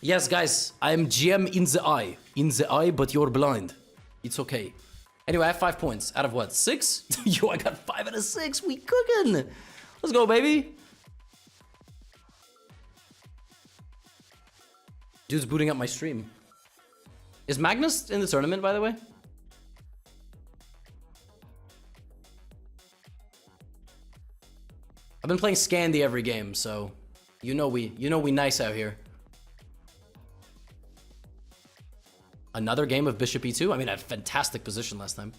Yes, guys, I'm GM in the eye. In the eye, but you're blind. It's okay. Anyway, I have 5 points. Out of what? 6? Yo, I got 5 out of 6. We cooking. Let's go, baby. Dude's booting up my stream. Is Magnus in the tournament, by the way? I've been playing Scandi every game, so you know we nice out here. Another game of Bishop E2? I mean, I had a fantastic position last time.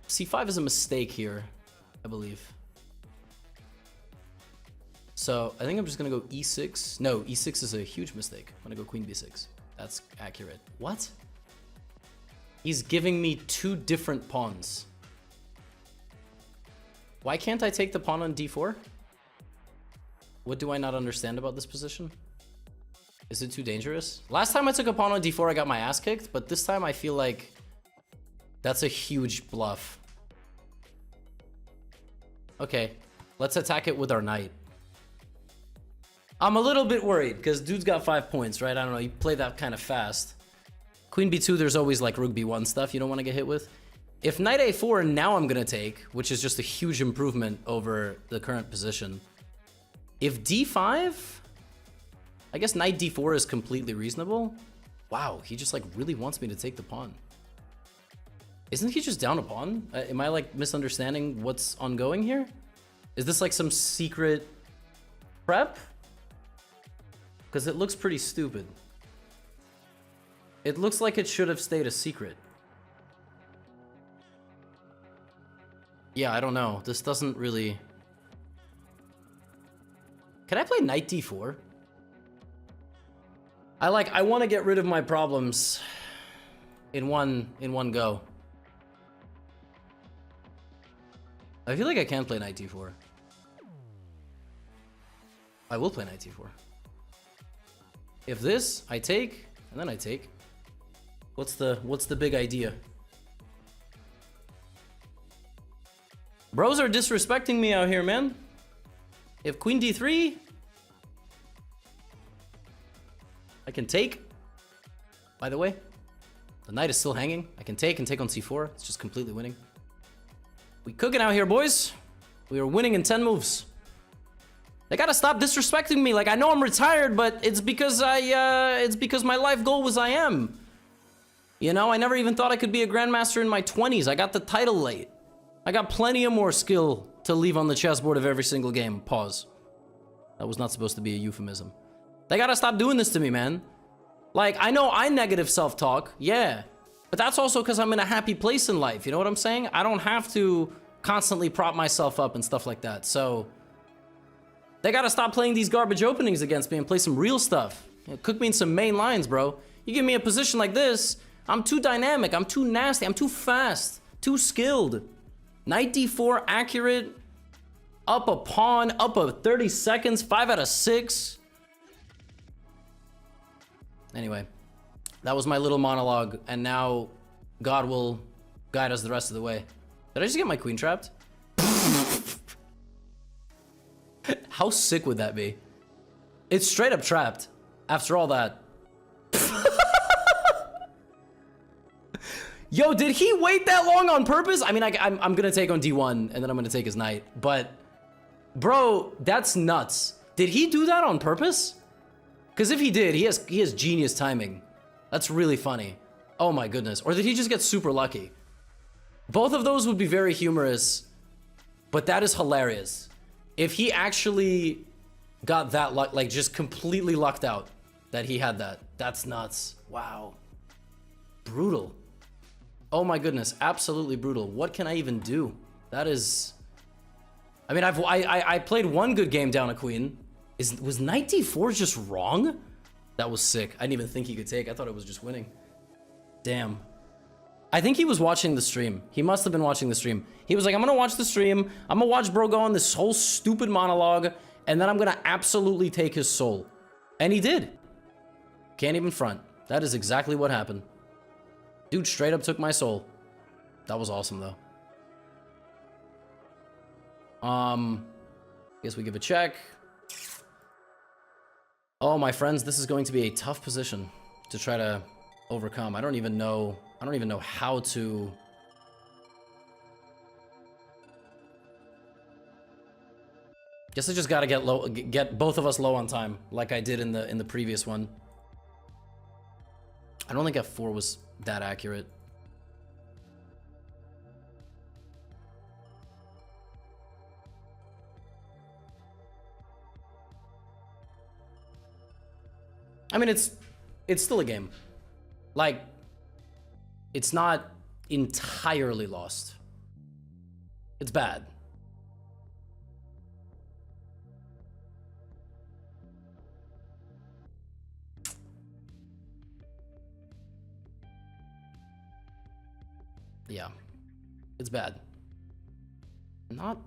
C5 is a mistake here, I believe. So I think I'm just gonna go E6. No, E6 is a huge mistake. I'm gonna go Queen B6. That's accurate. What? He's giving me 2 different pawns. Why can't I take the pawn on D4? What do I not understand about this position? Is it too dangerous? Last time I took a pawn on D4, I got my ass kicked, but this time I feel like that's a huge bluff. Okay, let's attack it with our knight. I'm a little bit worried because dude's got 5 points, right? I don't know, you play that kind of fast. Queen B2, there's always like rook B1 stuff you don't want to get hit with. If knight A4, now I'm going to take, which is just a huge improvement over the current position. If D5, I guess knight D4 is completely reasonable. Wow, he just like really wants me to take the pawn. Isn't he just down a pawn? Am I like misunderstanding what's ongoing here? Is this like some secret prep? Because it looks pretty stupid. It looks like it should have stayed a secret. Yeah, I don't know. This doesn't really... Can I play knight D4? I want to get rid of my problems in one go. I feel like I can play knight D4. I will play knight D4. If this, I take, and then I take. What's the big idea? Bros are disrespecting me out here, man. If queen D3, I can take. By the way, the knight is still hanging. I can take and take on C4. It's just completely winning. We cooking out here, boys. We are winning in 10 moves. They gotta stop disrespecting me. Like, I know I'm retired, but it's because it's because my life goal was I am. You know, I never even thought I could be a grandmaster in my 20s. I got the title late. I got plenty of more skill to leave on the chessboard of every single game. Pause. That was not supposed to be a euphemism. They gotta stop doing this to me, man. Like, I know I negative self-talk, yeah. But that's also because I'm in a happy place in life, you know what I'm saying? I don't have to constantly prop myself up and stuff like that, so... They gotta stop playing these garbage openings against me and play some real stuff. You know, cook me in some main lines, bro. You give me a position like this, I'm too dynamic, I'm too nasty, I'm too fast, too skilled. Knight D4, accurate. Up a pawn, up a 30 seconds, 5 out of 6. Anyway, that was my little monologue, and now God will guide us the rest of the way. Did I just get my queen trapped? How sick would that be? It's straight up trapped after all that. Yo, did he wait that long on purpose? I mean, I'm gonna take on D1 and then I'm gonna take his knight, but bro, that's nuts. Did he do that on purpose? Because if he did, he has genius timing. That's really funny. Oh my goodness. Or did he just get super lucky? Both of those would be very humorous, but that is hilarious. If he actually got that luck, like just completely lucked out that he had that, that's nuts. Wow. Brutal. Oh my goodness, absolutely brutal. What can I even do? That is... I mean, I played one good game down a queen. Was knight D4 just wrong? That was sick. I didn't even think he could take. I thought it was just winning. Damn. I think he was watching the stream. He must have been watching the stream. He was like, I'm gonna watch the stream. I'm gonna watch bro go on this whole stupid monologue, and then I'm gonna absolutely take his soul. And he did. Can't even front. That is exactly what happened. Dude straight up took my soul. That was awesome, though. Guess we give a check. Oh, my friends, this is going to be a tough position to try to overcome. I don't even know how to. Guess I just gotta get both of us low on time, like I did in the previous one. I don't think F4 was that accurate. I mean, it's still a game. Like, it's not entirely lost. It's bad. Yeah, it's bad. Not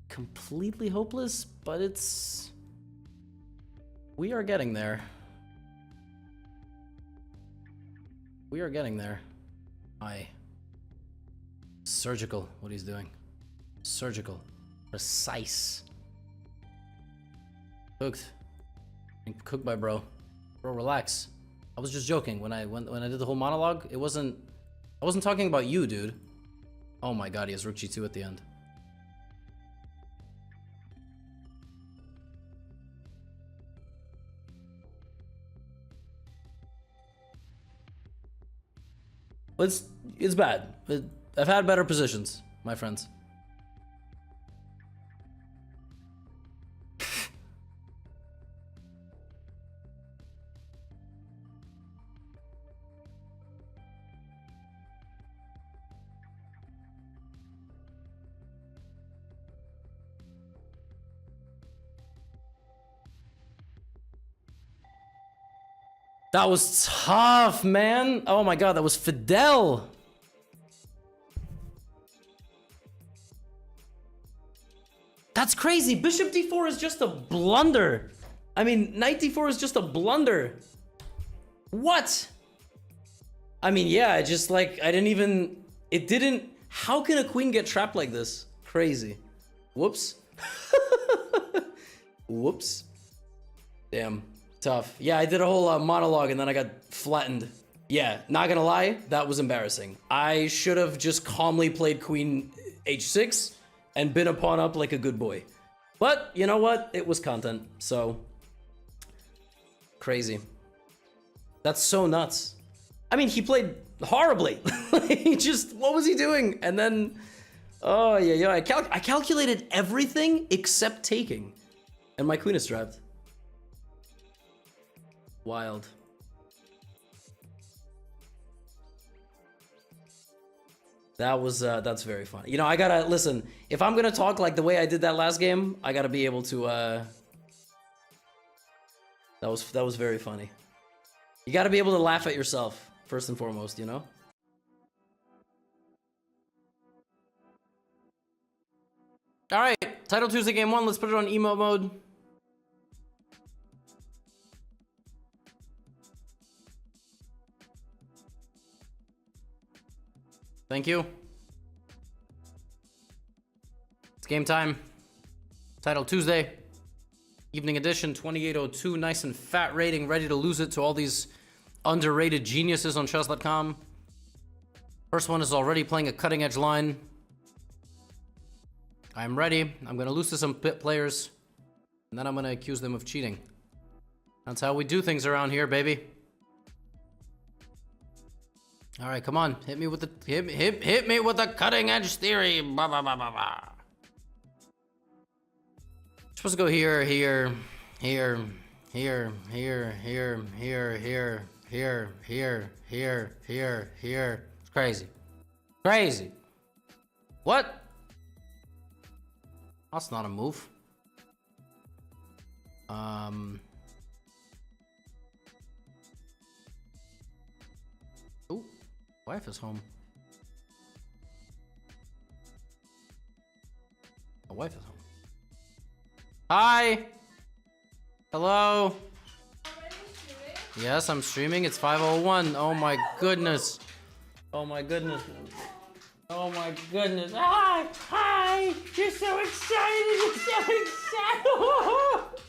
completely hopeless, but it's... We are getting there. We are getting there. Surgical, what he's doing. Surgical. Precise. Cooked. Cooked by bro. Bro, relax. I was just joking when I did the whole monologue. I wasn't talking about you, dude. Oh my god, he has Rook G2 at the end. It's bad. I've had better positions, my friends. That was tough, man. Oh my god, that was Fidel. That's crazy. Bishop d4 is just a blunder. I mean, knight d4 is just a blunder. What? I mean, yeah, just like, I didn't even... It didn't... How can a queen get trapped like this? Crazy. Whoops. Whoops. Damn. Tough. Yeah, I did a whole monologue and then I got flattened. Yeah, not gonna lie, that was embarrassing. I should have just calmly played queen h6 and been a pawn up like a good boy. But, you know what? It was content, so... Crazy. That's so nuts. I mean, he played horribly. He just... What was he doing? And then... Oh, yeah. I calculated everything except taking. And my queen is trapped. Wild. That was, that's very funny. You know, I gotta, listen, if I'm gonna talk like the way I did that last game, I gotta be able to, that was very funny. You gotta be able to laugh at yourself, first and foremost, you know? Alright, Title Tuesday Game 1, let's put it on emo mode. Thank you. It's game time. Title Tuesday. Evening edition, 2802. Nice and fat rating. Ready to lose it to all these underrated geniuses on chess.com. First one is already playing a cutting edge line. I'm ready. I'm going to lose to some pit players. And then I'm going to accuse them of cheating. That's how we do things around here, baby. All right, come on, hit me with the hit me with the cutting edge theory. Bah, bah, bah, bah, bah. Supposed to go here, here, here, here, here, here, here, here, here, here, here, here, here. It's crazy, crazy. What? That's not a move. Ooh. Wife is home. My wife is home. Hi! Hello? Yes, I'm streaming. It's 5:01. Oh my goodness. Oh my goodness. Oh my goodness. Hi! Hi! You're so excited! excited!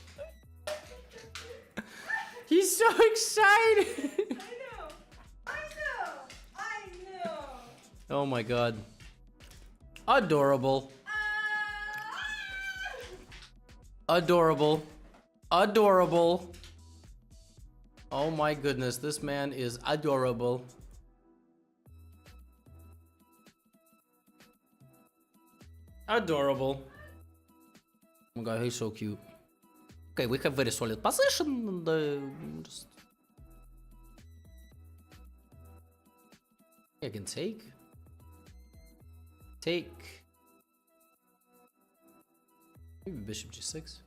He's so excited! I know! Oh my god. Adorable. Adorable. Adorable. Oh my goodness, this man is adorable. Adorable. Oh my god, he's so cute. Okay, we have very solid position. And, just... I can take. Take. Maybe bishop g6.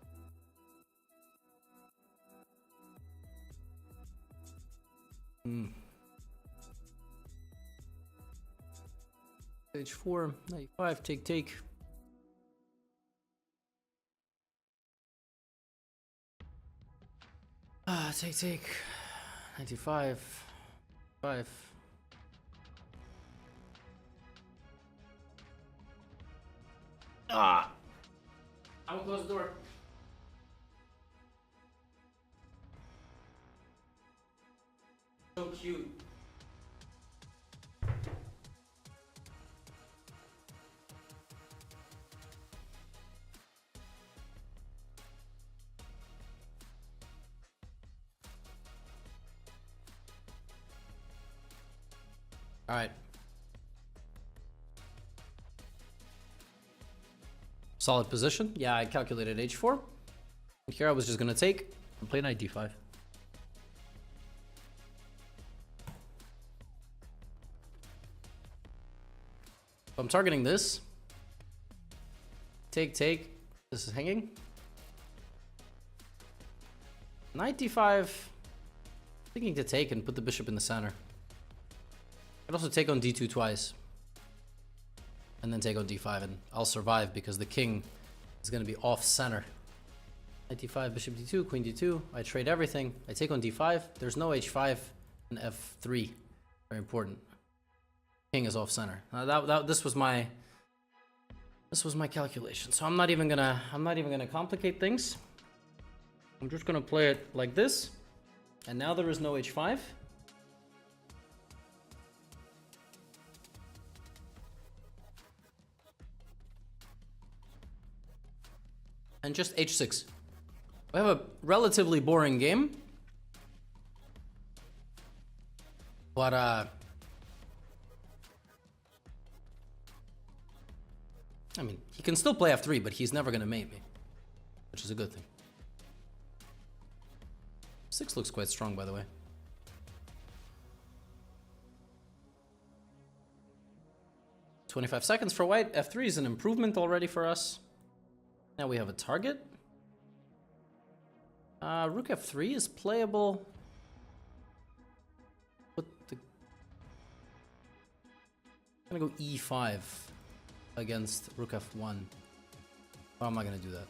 H4, knight 5, take. Take. 95. 5. I will close the door. So cute. All right. Solid position. Yeah, I calculated h4. Here I was just gonna take and play knight d5. I'm targeting this. Take. This is hanging. Knight d5. Thinking to take and put the bishop in the center. I can also take on d2 twice. And then take on d5 and I'll survive because the king is going to be off center. Knight d5, bishop d2, queen d2. I trade everything. I take on d5. There's no h5 and f3. Very important. King is off center. This was my calculation. So I'm not even gonna complicate things. I'm just gonna play it like this. And now there is no h5. And just h6. We have a relatively boring game. But I mean, he can still play f3, but he's never gonna mate me, which is a good thing. 6 looks quite strong, by the way. "25 seconds for white. f3 is an improvement already for us. Now we have a target. Rook f3 is playable. But I'm gonna go e5 against rook f1. Well, I'm not gonna do that.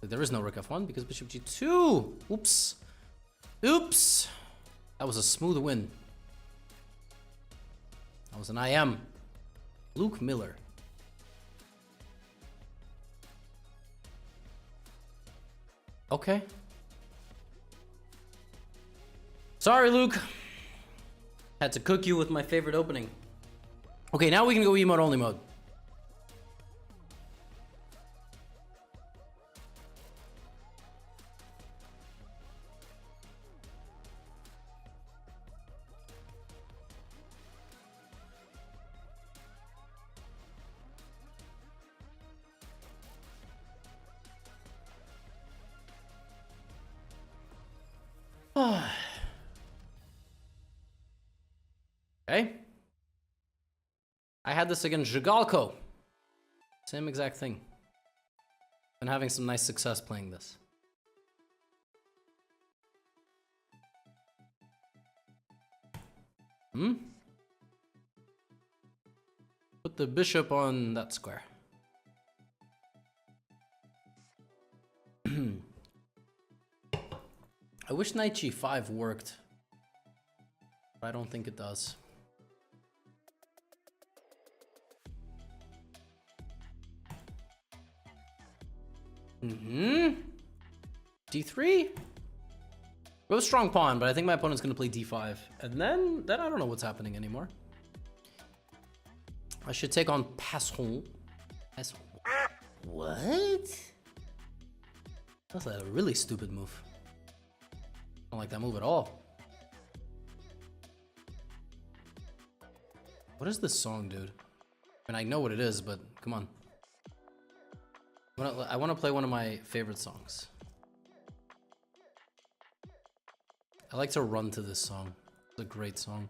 There is no rook f1 because bishop g2. Oops. That was a smooth win. That was an IM. Luke Miller. Okay. Sorry, Luke. Had to cook you with my favorite opening. Okay, now we can go emote only mode. Okay. I had this against Zhigalko. Same exact thing. Been having some nice success playing this. Put the bishop on that square. I wish knight g5 worked, but I don't think it does. D3? We have a strong pawn, but I think my opponent's gonna play D5. And then I don't know what's happening anymore. I should take on Passon. What? That's a really stupid move. I don't like that move at all. What is this song, dude? I mean, I know what it is, but come on. I want to play one of my favorite songs. I like to run to this song. It's a great song.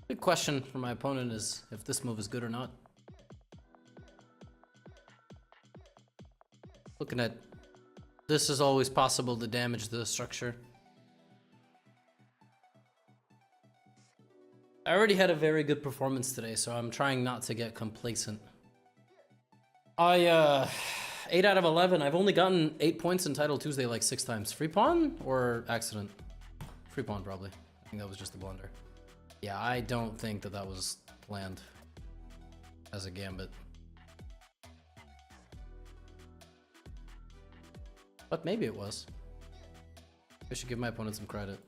Big question for my opponent is if this move is good or not. Looking at this is always possible to damage the structure. I already had a very good performance today, so I'm trying not to get complacent. 8 out of 11. I've only gotten 8 points in Title Tuesday like 6 times. Free pawn or accident? Free pawn probably. I think that was just a blunder. Yeah, I don't think that was planned as a gambit. But maybe it was. I should give my opponent some credit.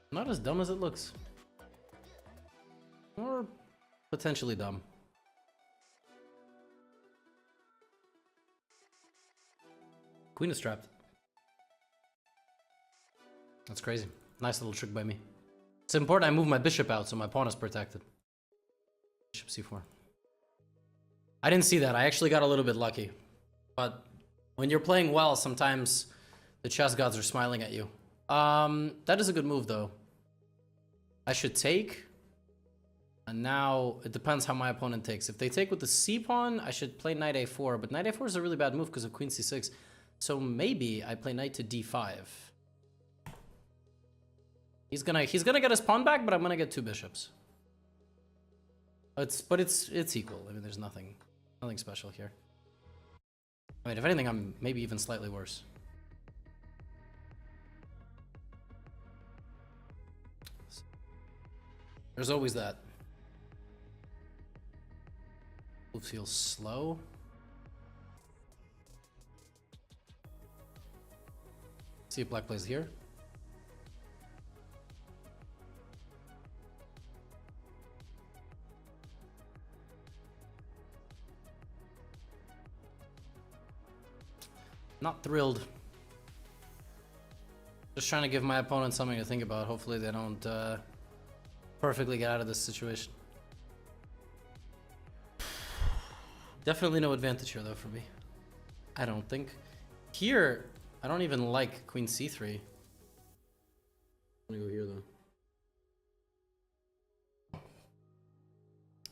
Not as dumb as it looks. Or potentially dumb. Queen is trapped. That's crazy. Nice little trick by me. It's important I move my bishop out so my pawn is protected. Bishop c4. I didn't see that. I actually got a little bit lucky. But when you're playing well, sometimes the chess gods are smiling at you. That is a good move though. I should take. And now it depends how my opponent takes. If they take with the c pawn, I should play knight a4. But knight a4 is a really bad move because of queen c6. So maybe I play knight to d5. He's gonna get his pawn back, but I'm gonna get 2 bishops. It's equal. I mean, there's nothing special here. I mean, if anything, I'm maybe even slightly worse. There's always that. Move feels slow. See if black plays here. Not thrilled. Just trying to give my opponent something to think about. Hopefully they don't perfectly get out of this situation. Definitely no advantage here though for me. I don't think. Here, I don't even like queen c3. I'm gonna go here though.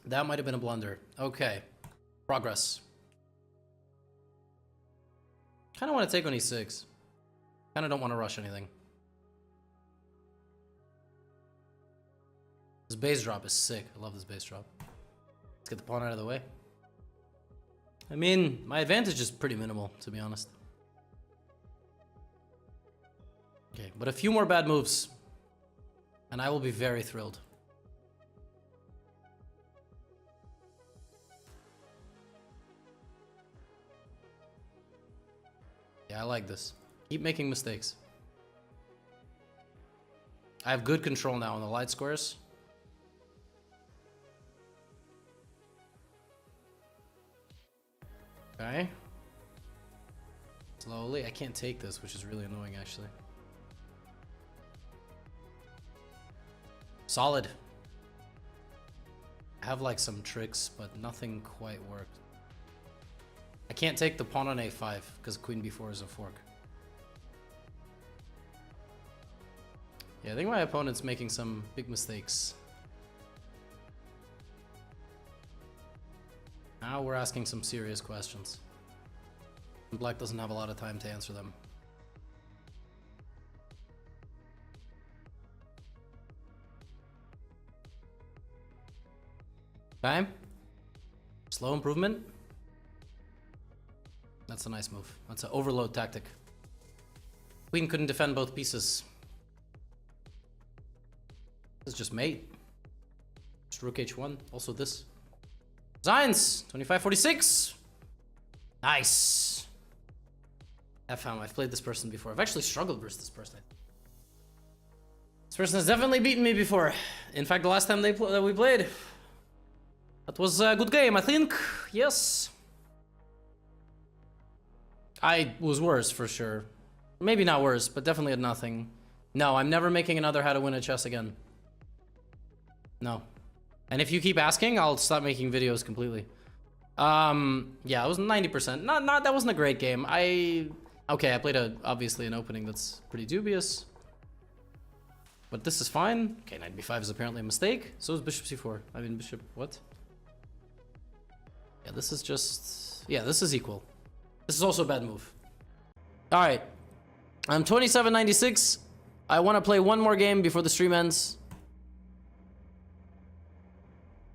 That might have been a blunder. Okay. Progress. Kind of want to take on e6. Kind of don't want to rush anything. This base drop is sick. I love this base drop. Let's get the pawn out of the way. I mean, my advantage is pretty minimal, to be honest. Okay, but a few more bad moves, and I will be very thrilled. Yeah, I like this. Keep making mistakes. I have good control now on the light squares. Okay. Slowly. I can't take this, which is really annoying, actually. Solid. I have like some tricks, but nothing quite worked. I can't take the pawn on a5 because queen b4 is a fork. Yeah, I think my opponent's making some big mistakes. Now we're asking some serious questions. Black doesn't have a lot of time to answer them. Okay. Slow improvement. That's a nice move. That's an overload tactic. Queen couldn't defend both pieces. This is just mate. Just rook h1. Also this. Science! 2546! Nice! FM, I've played this person before. I've actually struggled versus this person. This person has definitely beaten me before. In fact, the last time that we played, that was a good game, I think. Yes. I was worse, for sure. Maybe not worse, but definitely had nothing. No, I'm never making another how to win a chess again. No. And if you keep asking, I'll stop making videos completely. Yeah, it was 90%. That wasn't a great game. Okay, I played obviously an opening that's pretty dubious. But this is fine. Okay, knight b5 is apparently a mistake. So is bishop c4. I mean, bishop, what? Yeah, this is just... Yeah, this is equal. This is also a bad move. Alright. I'm 2796. I want to play one more game before the stream ends.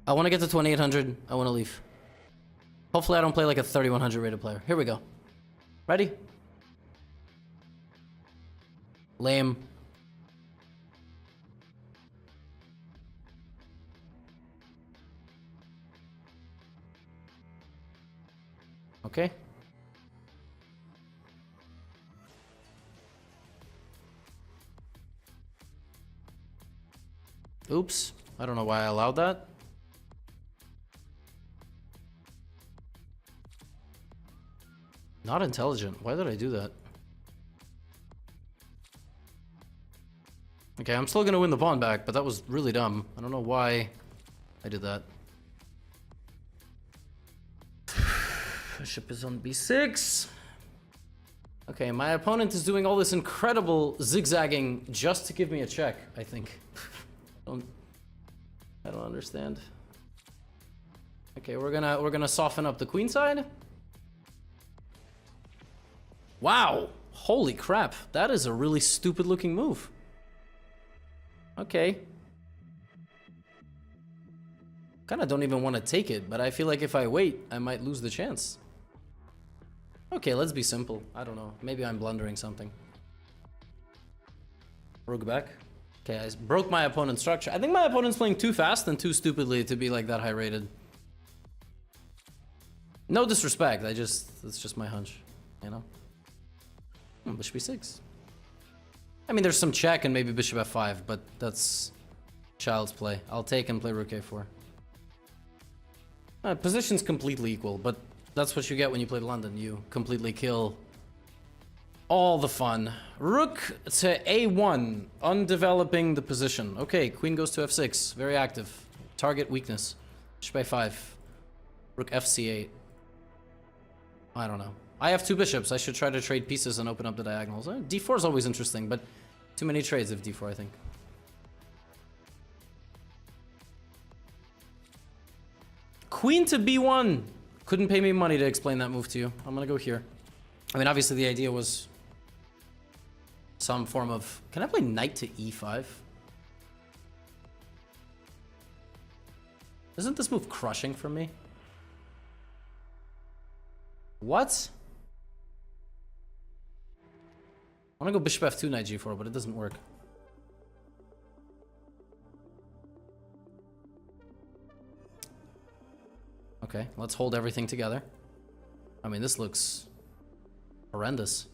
I want to get to 2800. I want to leave. Hopefully I don't play like a 3100 rated player. Here we go. Ready? Lame. Okay. Oops. I don't know why I allowed that. Not intelligent. Why did I do that? Okay, I'm still gonna win the pawn back, but that was really dumb. I don't know why I did that. Bishop is on b6. Okay, my opponent is doing all this incredible zigzagging just to give me a check, I think. I don't understand. Okay, we're gonna soften up the queen side. Wow! Holy crap, that is a really stupid looking move. Okay. Kinda don't even want to take it, but I feel like if I wait, I might lose the chance. Okay, let's be simple. I don't know. Maybe I'm blundering something. Rook back. Okay, I broke my opponent's structure. I think my opponent's playing too fast and too stupidly to be like that high rated. No disrespect, it's just my hunch, you know? Bishop b6. I mean, there's some check and maybe bishop f5, but that's child's play. I'll take and play rook a4. Position's completely equal, but that's what you get when you play London. You completely kill all the fun. Rook to a1, undeveloping the position. Okay, queen goes to f6, very active. Target weakness. Bishop a5. Rook fc8. I don't know. I have two bishops. I should try to trade pieces and open up the diagonals. D4 is always interesting, but too many trades of d4, I think. Queen to b1. Couldn't pay me money to explain that move to you. I'm gonna go here. I mean, obviously the idea was some form of... Can I play knight to e5? Isn't this move crushing for me? What? I want to go bishop f2, knight g4, but it doesn't work. Okay, let's hold everything together. I mean, this looks horrendous.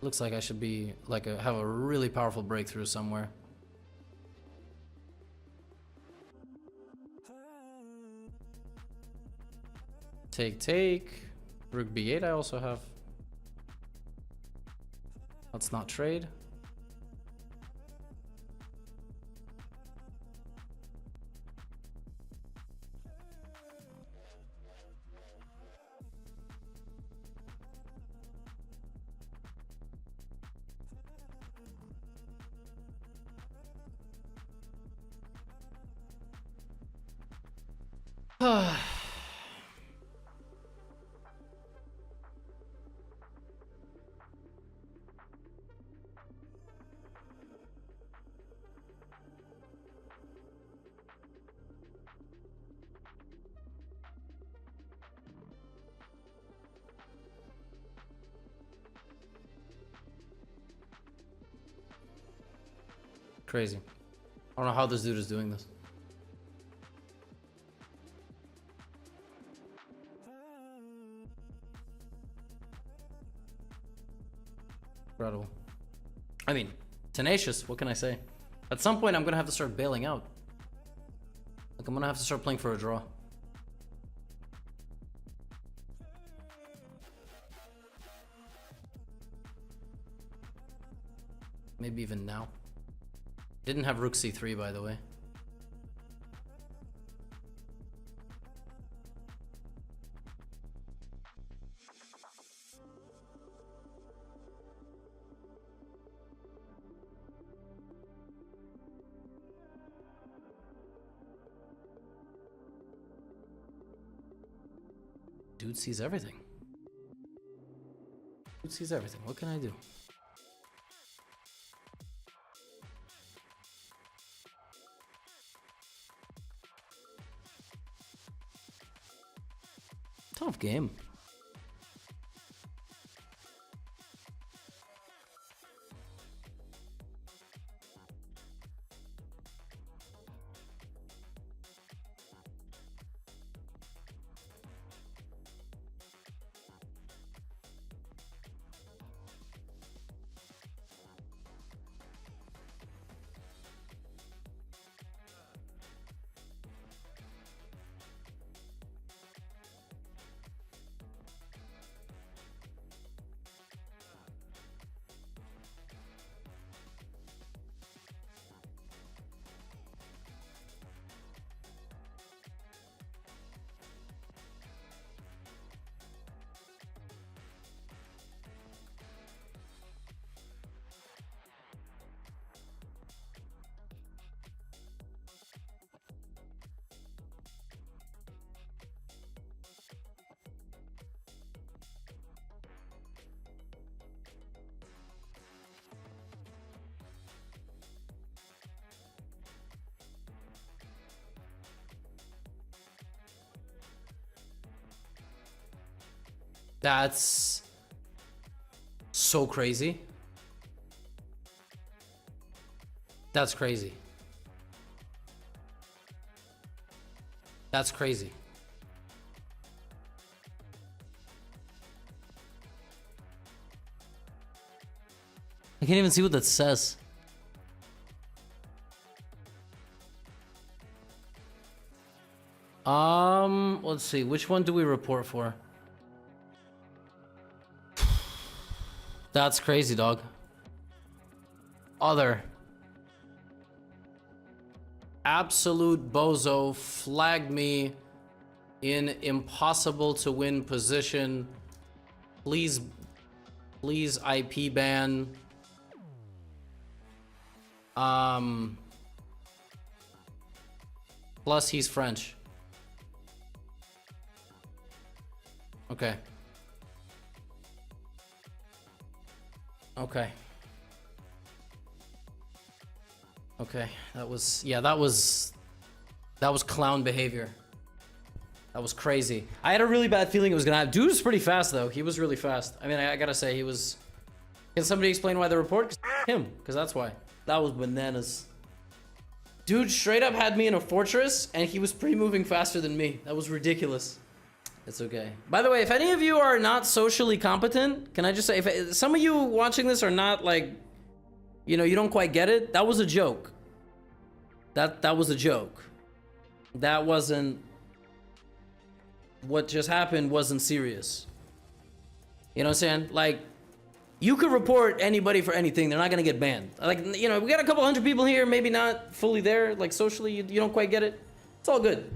Looks like I should be like have a really powerful breakthrough somewhere. Take. Rook b8 I also have. Let's not trade. Crazy. I don't know how this dude is doing this. Incredible. I mean, tenacious, what can I say? At some point, I'm gonna have to start bailing out. Like, I'm gonna have to start playing for a draw. Maybe even now. Didn't have rook c3, by the way. Dude sees everything. Dude sees everything. What can I do? Tough game. That's so crazy. That's crazy. That's crazy. I can't even see what that says. Let's see. Which one do we report for? That's crazy, dog. Other. Absolute bozo flagged me in impossible to win position. Please IP ban. Plus he's French. Okay. Okay. Okay, that was clown behavior. That was crazy. I had a really bad feeling it was gonna happen. Dude was pretty fast though. He was really fast. I mean, I gotta say he was. Can somebody explain why the report? Him, because that's why. That was bananas. Dude straight up had me in a fortress and he was pre-moving faster than me. That was ridiculous. It's okay. By the way, if any of you are not socially competent, can I just say, if some of you watching this are not like, you know, you don't quite get it, that was a joke. That was a joke. That wasn't, what just happened wasn't serious. You know what I'm saying? Like, you could report anybody for anything, they're not gonna get banned. Like, you know, we got a couple hundred people here, maybe not fully there, like socially, you don't quite get it. It's all good.